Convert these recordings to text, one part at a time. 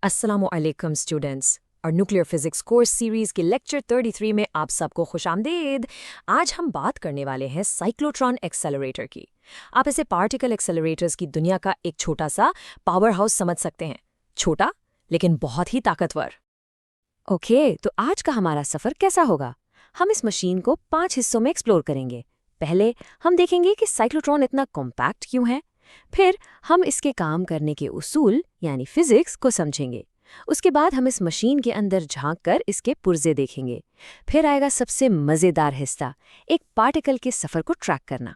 अस्सलामुअलैकुम स्टूडेंट्स और nuclear physics course series के लेक्चर 33 में आप सबको खुशामदीद। आज हम बात करने वाले हैं साइक्लोट्रॉन एक्सेलरेटर की। आप इसे पार्टिकल एक्सेलरेटर्स की दुनिया का एक छोटा सा पावर हाउस समझ सकते हैं। छोटा लेकिन बहुत ही ताकतवर। ओके, तो आज का हमारा सफ़र कैसा होगा? हम इस मशीन को 5 हिस्सों में एक्सप्लोर करेंगे। पहले हम देखेंगे कि साइक्लोट्रॉन इतना कॉम्पैक्ट क्यों है। फिर हम इसके काम करने के उसूल यानी फिजिक्स को समझेंगे। उसके बाद हम इस मशीन के अंदर झांक कर इसके पुर्जे देखेंगे। फिर आएगा सबसे मज़ेदार हिस्सा, एक पार्टिकल के सफ़र को ट्रैक करना।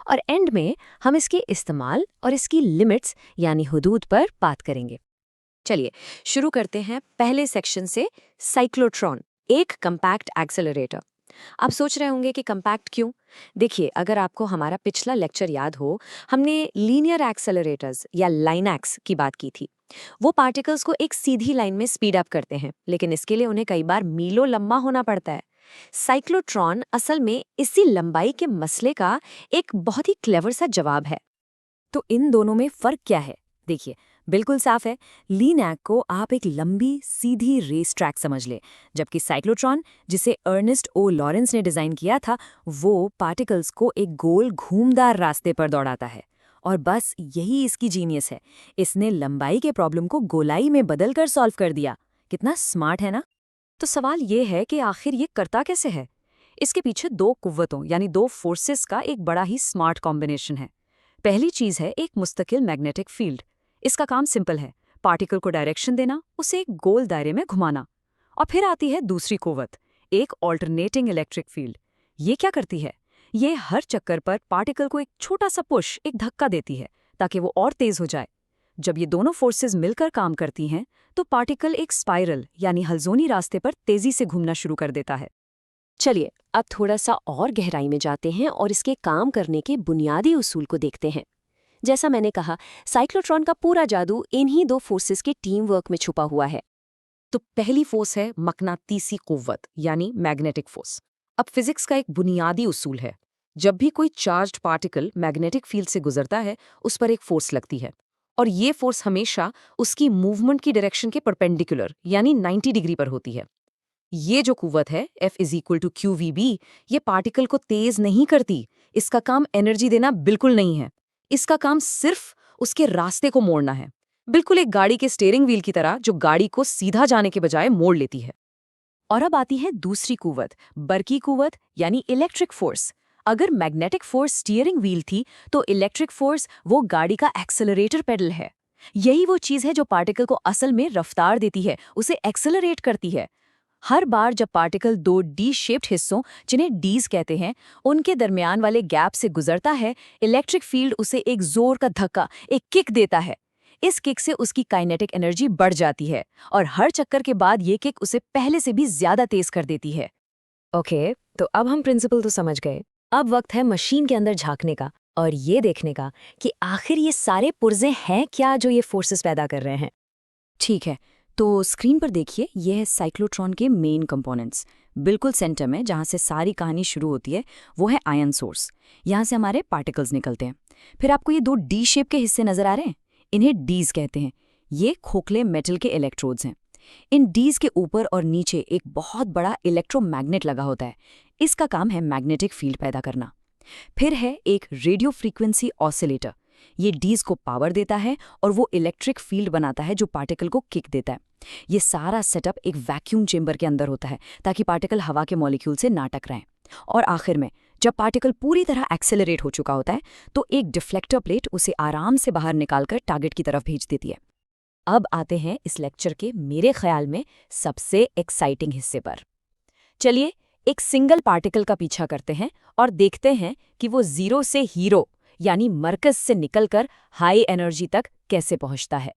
और एंड में हम इसके इस्तेमाल और इसकी लिमिट्स यानी हुदूद पर बात करेंगे। चलिए शुरू करते हैं पहले सेक्शन से, साइक्लोट्रॉन, एक कंपैक्ट एक्सेलरेटर। आप सोच रहे होंगे कि कंपैक्ट क्यों? देखिए, अगर आपको हमारा पिछला लेक्चर याद हो, हमने लीनियर एक्सेलरेटर्स या लाइनैक्स की बात की थी। वो पार्टिकल्स को एक सीधी लाइन में स्पीड अप करते हैं, लेकिन इसके लिए उन्हें कई बार मीलों लंबा होना पड़ता है। साइक्लोट्रॉन असल में इसी लंबाई के मसले का एक बहुत ही क्लेवर सा जवाब है। तो इन दोनों में फ़र्क क्या है? देखिए, बिल्कुल साफ है। लीनैक को आप एक लंबी सीधी रेस ट्रैक समझ ले, जबकि साइक्लोट्रॉन, जिसे अर्नेस्ट ओ लॉरेंस ने डिज़ाइन किया था, वो पार्टिकल्स को एक गोल घूमदार रास्ते पर दौड़ाता है। और बस यही इसकी जीनियस है। इसने लंबाई के प्रॉब्लम को गोलाई में बदल कर सॉल्व कर दिया। कितना स्मार्ट है ना? तो सवाल ये है कि आखिर ये करता कैसे है? इसके पीछे दो कुव्वतों यानी दो फोर्सेस का एक बड़ा ही स्मार्ट कॉम्बिनेशन है। पहली चीज़ है एक मुस्तकिल मैग्नेटिक फील्ड। इसका काम सिंपल है, पार्टिकल को डायरेक्शन देना, उसे एक गोल दायरे में घुमाना। और फिर आती है दूसरी कुव्वत, एक ऑल्टरनेटिंग इलेक्ट्रिक फील्ड। ये क्या करती है? ये हर चक्कर पर पार्टिकल को एक छोटा सा पुश, एक धक्का देती है, ताकि वो और तेज हो जाए। जब ये दोनों फोर्सेस मिलकर काम करती हैं, तो पार्टिकल एक स्पाइरल यानी हल्जोनी रास्ते पर तेजी से घूमना शुरू कर देता है। चलिए अब थोड़ा सा और गहराई में जाते हैं और इसके काम करने के बुनियादी उसूल को देखते हैं। जैसा मैंने कहा, साइक्लोट्रॉन का पूरा जादू इन्हीं दो फोर्सेस के टीम वर्क में छुपा हुआ है। तो पहली फोर्स है मकनातीसी कुव्वत यानी मैग्नेटिक फोर्स। अब फिजिक्स का एक बुनियादी उसूल है, जब भी कोई चार्ज्ड पार्टिकल मैग्नेटिक फील्ड से गुजरता है, उस पर एक फोर्स लगती है। और ये फोर्स हमेशा उसकी मूवमेंट की डायरेक्शन के परपेंडिकुलर यानी 90 डिग्री पर होती है। ये जो कुव्वत है F=QVB, ये पार्टिकल को तेज नहीं करती। इसका काम एनर्जी देना बिल्कुल नहीं है। इसका काम सिर्फ उसके रास्ते को मोड़ना है, बिल्कुल एक गाड़ी के स्टीयरिंग व्हील की तरह, जो गाड़ी को सीधा जाने के बजाय मोड़ लेती है। और अब आती है दूसरी कुव्वत, बरकी कुव्वत यानी इलेक्ट्रिक फोर्स। अगर मैग्नेटिक फोर्स स्टीयरिंग व्हील थी, तो इलेक्ट्रिक फोर्स वो गाड़ी का एक्सेलरेटर पेडल है। यही वो चीज़ है जो पार्टिकल को असल में रफ्तार देती है, उसे एक्सेलरेट करती है। हर बार जब पार्टिकल दो डी शेप्ड हिस्सों, जिन्हें डीज कहते हैं, उनके दरमियान वाले गैप से गुजरता है, इलेक्ट्रिक फील्ड उसे एक जोर का धक्का, एक किक देता है। इस किक से उसकी काइनेटिक एनर्जी बढ़ जाती है और हर चक्कर के बाद ये किक उसे पहले से भी ज्यादा तेज कर देती है। ओके, तो अब हम प्रिंसिपल तो समझ गए। अब वक्त है मशीन के अंदर झांकने का और ये देखने का कि आखिर ये सारे पुर्जे हैं क्या जो ये फोर्सेस पैदा कर रहे हैं। ठीक है, तो स्क्रीन पर देखिए, ये है साइक्लोट्रॉन के मेन कंपोनेंट्स। बिल्कुल सेंटर में जहाँ से सारी कहानी शुरू होती है, वो है आयन सोर्स। यहाँ से हमारे पार्टिकल्स निकलते हैं। फिर आपको ये दो डी शेप के हिस्से नजर आ रहे हैं, इन्हें डीज कहते हैं। ये खोखले मेटल के इलेक्ट्रोड्स हैं। इन डीज के ऊपर और नीचे एक बहुत बड़ा इलेक्ट्रोमैग्नेट लगा होता है। इसका काम है मैग्नेटिक फील्ड पैदा करना। फिर है एक रेडियो फ्रीक्वेंसी ऑसिलेटर। ये डीज को पावर देता है और वो इलेक्ट्रिक फील्ड बनाता है जो पार्टिकल को किक देता है। ये सारा सेटअप एक वैक्यूम चेंबर के अंदर होता है, ताकि पार्टिकल हवा के मॉलिक्यूल से ना टकराएं। और आखिर में जब पार्टिकल पूरी तरह एक्सेलरेट हो चुका होता है, तो एक डिफ्लेक्टर प्लेट उसे आराम से बाहर निकालकर टारगेट की तरफ भेज देती है। अब आते हैं इस लेक्चर के मेरे ख्याल में सबसे एक्साइटिंग हिस्से पर। चलिए एक सिंगल पार्टिकल का पीछा करते हैं और देखते हैं कि वो जीरो से हीरो यानी मरकज से निकलकर हाई एनर्जी तक कैसे पहुंचता है।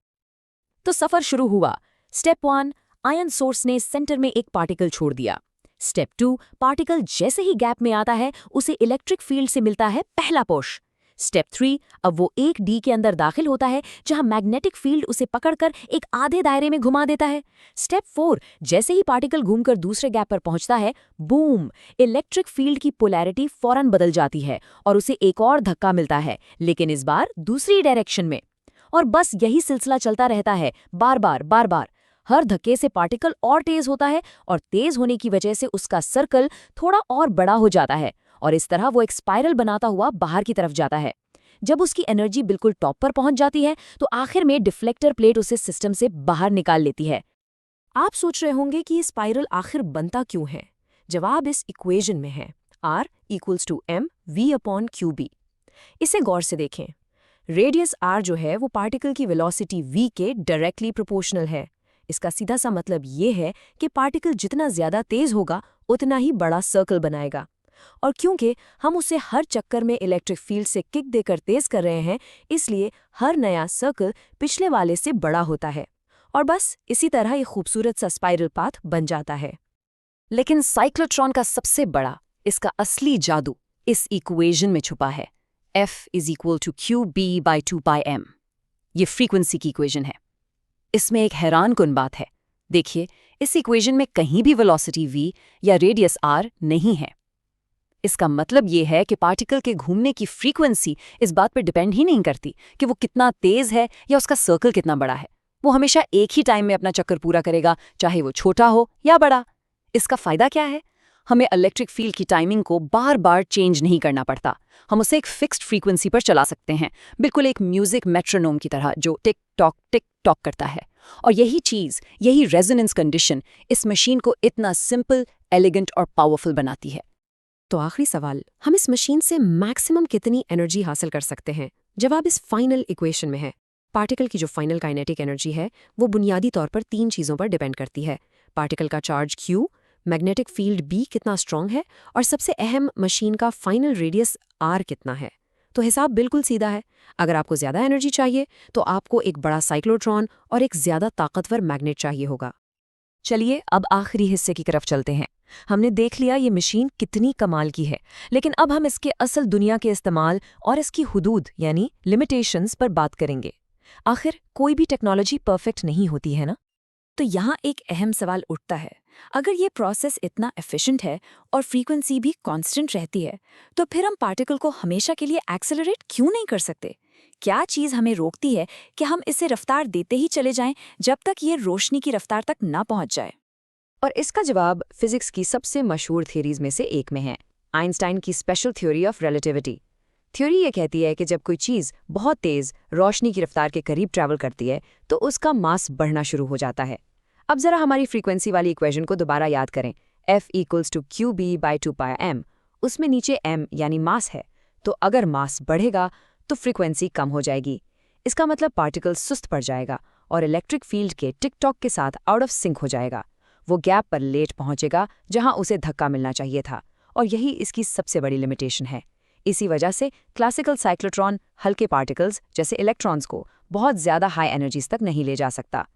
तो सफर शुरू हुआ। स्टेप 1, आयन सोर्स ने सेंटर में एक पार्टिकल छोड़ दिया। स्टेप 2, पार्टिकल जैसे ही गैप में आता है, उसे इलेक्ट्रिक फील्ड से मिलता है पहला पुश। स्टेप 3, अब वो एक डी के अंदर दाखिल होता है, जहां मैग्नेटिक फील्ड उसे पकड़कर एक आधे दायरे में घुमा देता है। स्टेप 4, जैसे ही पार्टिकल घूमकर दूसरे गैप पर पहुंचता है, बूम, इलेक्ट्रिक फील्ड की पोलैरिटी फौरन बदल जाती है और उसे एक और धक्का मिलता है, लेकिन इस बार दूसरी डायरेक्शन में। और बस यही सिलसिला चलता रहता है, बार बार बार बार। हर धक्के से पार्टिकल और तेज होता है और तेज होने की वजह से उसका सर्कल थोड़ा और बड़ा हो जाता है और इस तरह वो एक स्पाइरल बनाता हुआ बाहर की तरफ जाता है। जब उसकी एनर्जी बिल्कुल टॉप पर पहुंच जाती है तो आखिर में डिफ्लेक्टर प्लेट उसे सिस्टम से बाहर निकाल लेती है। आप सोच रहे होंगे कि ये स्पाइरल आखिर बनता क्यों है? जवाब इस इक्वेशन में है, R=mv/qb। इसे गौर से देखें। रेडियस r जो है वो पार्टिकल की वेलोसिटी v के डायरेक्टली प्रोपोर्शनल है। इसका सीधा सा मतलब ये है कि पार्टिकल जितना ज्यादा तेज होगा उतना ही बड़ा सर्कल बनाएगा। और क्योंकि हम उसे हर चक्कर में इलेक्ट्रिक फील्ड से किक देकर तेज कर रहे हैं, इसलिए हर नया सर्कल पिछले वाले से बड़ा होता है और बस इसी तरह ये खूबसूरत सा स्पाइरल पाथ बन जाता है। लेकिन साइक्लोट्रॉन का सबसे बड़ा, इसका असली जादू इस इक्वेशन में छुपा है, F=qb/2πm। ये फ्रीक्वेंसी की इक्वेशन है। इसमें एक हैरानकुन बात है। देखिए, इस इक्वेशन में कहीं भी वेलोसिटी v या रेडियस r नहीं है। इसका मतलब ये है कि पार्टिकल के घूमने की फ्रीक्वेंसी इस बात पर डिपेंड ही नहीं करती कि वो कितना तेज है या उसका सर्कल कितना बड़ा है। वो हमेशा एक ही टाइम में अपना चक्कर पूरा करेगा, चाहे वो छोटा हो या बड़ा। इसका फायदा क्या है? हमें इलेक्ट्रिक फील्ड की टाइमिंग को बार बार चेंज नहीं करना पड़ता। हम उसे एक फिक्स्ड फ्रीक्वेंसी पर चला सकते हैं, बिल्कुल एक म्यूजिक मेट्रोनोम की तरह जो टिक टॉक करता है। और यही चीज़, यही रेजोनेंस कंडीशन इस मशीन को इतना सिंपल, एलिगेंट और पावरफुल बनाती है। तो आखिरी सवाल, हम इस मशीन से मैक्सिमम कितनी एनर्जी हासिल कर सकते हैं? जवाब इस फाइनल इक्वेशन में है। पार्टिकल की जो फाइनल काइनेटिक एनर्जी है वो बुनियादी तौर पर 3 चीज़ों पर डिपेंड करती है। पार्टिकल का charge q, magnetic field b कितना स्ट्रांग है और सबसे अहम मशीन का फाइनल रेडियस r कितना है। तो हिसाब बिल्कुल सीधा है। अगर आपको ज़्यादा एनर्जी चाहिए तो आपको एक बड़ा साइक्लोट्रॉन और एक ज़्यादा ताकतवर मैग्नेट चाहिए होगा। चलिए अब आखिरी हिस्से की तरफ चलते हैं। हमने देख लिया ये मशीन कितनी कमाल की है, लेकिन अब हम इसके असल दुनिया के इस्तेमाल और इसकी हुदूद यानी लिमिटेशंस पर बात करेंगे। आखिर कोई भी टेक्नोलॉजी परफेक्ट नहीं होती है ना? तो यहाँ एक अहम सवाल उठता है, अगर ये प्रोसेस इतना एफिशिएंट है और फ्रीक्वेंसी भी कांस्टेंट रहती है, तो फिर हम पार्टिकल को हमेशा के लिए एक्सेलरेट क्यों नहीं कर सकते? क्या चीज़ हमें रोकती है कि हम इसे रफ्तार देते ही चले जाएं जब तक ये रोशनी की रफ्तार तक ना पहुंच जाए? और इसका जवाब फिजिक्स की सबसे मशहूर थ्योरीज में से एक में है, आइंस्टाइन की special theory of relativity. Theory ये कहती है कि जब कोई चीज़ बहुत तेज़ रोशनी की रफ्तार के करीब ट्रैवल करती है तो उसका मास बढ़ना शुरू हो जाता है। अब ज़रा हमारी फ्रीक्वेंसी वाली इक्वेशन को दोबारा याद करें, F=qb/2πm। उसमें नीचे m यानी मास है, तो अगर मास बढ़ेगा तो फ्रीक्वेंसी कम हो जाएगी। इसका मतलब पार्टिकल सुस्त पड़ जाएगा और इलेक्ट्रिक फील्ड के टिक टॉक के साथ आउट ऑफ सिंक हो जाएगा। वो गैप पर लेट पहुंचेगा जहां उसे धक्का मिलना चाहिए था, और यही इसकी सबसे बड़ी लिमिटेशन है। इसी वजह से क्लासिकल साइक्लोट्रॉन हल्के पार्टिकल्स जैसे इलेक्ट्रॉन्स को बहुत ज़्यादा हाई एनर्जीज तक नहीं ले जा सकता।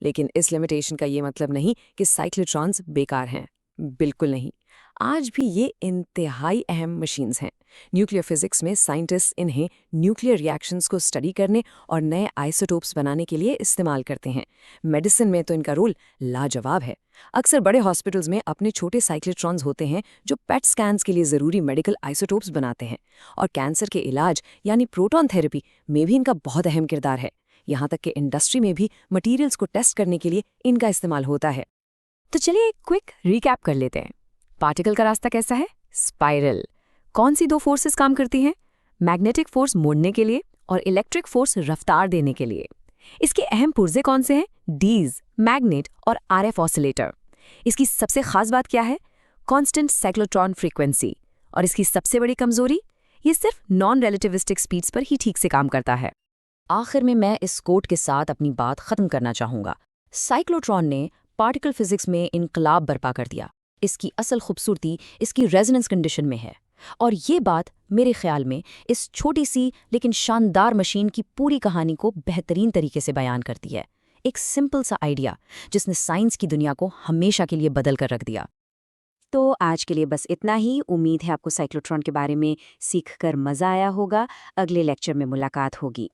लेकिन इस लिमिटेशन का ये मतलब नहीं कि साइक्लोट्रॉन्स बेकार हैं, बिल्कुल नहीं। आज भी ये इंतहाई अहम मशीन्स हैं। न्यूक्लियर फिजिक्स में साइंटिस्ट इन्हें न्यूक्लियर रिएक्शंस को स्टडी करने और नए आइसोटोप्स बनाने के लिए इस्तेमाल करते हैं। मेडिसिन में तो इनका रोल लाजवाब है। अक्सर बड़े हॉस्पिटल्स में अपने छोटे साइक्लोट्रॉन्स होते हैं जो पेट स्कैन्स के लिए ज़रूरी मेडिकल आइसोटोप्स बनाते हैं, और कैंसर के इलाज यानी प्रोटॉन थेरेपी में भी इनका बहुत अहम किरदार है। यहाँ तक कि इंडस्ट्री में भी मटीरियल्स को टेस्ट करने के लिए इनका इस्तेमाल होता है। तो चलिए एक क्विक रिकैप कर लेते हैं। पार्टिकल का रास्ता कैसा है? स्पाइरल। कौन सी 2 फोर्सेस काम करती हैं? मैग्नेटिक फोर्स मोड़ने के लिए और इलेक्ट्रिक फोर्स रफ्तार देने के लिए। इसके अहम पुर्जे कौन से हैं? डीज, मैग्नेट और आरएफ ऑसिलेटर। इसकी सबसे खास बात क्या है? Constant cyclotron frequency. और इसकी सबसे बड़ी कमजोरी? ये सिर्फ नॉन रिलेटिविस्टिक स्पीड्स पर ही ठीक से काम करता है। आखिर में मैं इस कोट के साथ अपनी बात खत्म करना चाहूंगा। साइक्लोट्रॉन ने पार्टिकल फिजिक्स में इनकलाब बर्पा कर दिया। इसकी असल खूबसूरती इसकी रेजोनेंस कंडीशन में है, और ये बात मेरे ख्याल में इस छोटी सी लेकिन शानदार मशीन की पूरी कहानी को बेहतरीन तरीके से बयान करती है। एक सिंपल सा आइडिया जिसने साइंस की दुनिया को हमेशा के लिए बदल कर रख दिया। तो आज के लिए बस इतना ही। उम्मीद है आपको साइक्लोट्रॉन के बारे में सीखकर मज़ा आया होगा। अगले लेक्चर में मुलाकात होगी।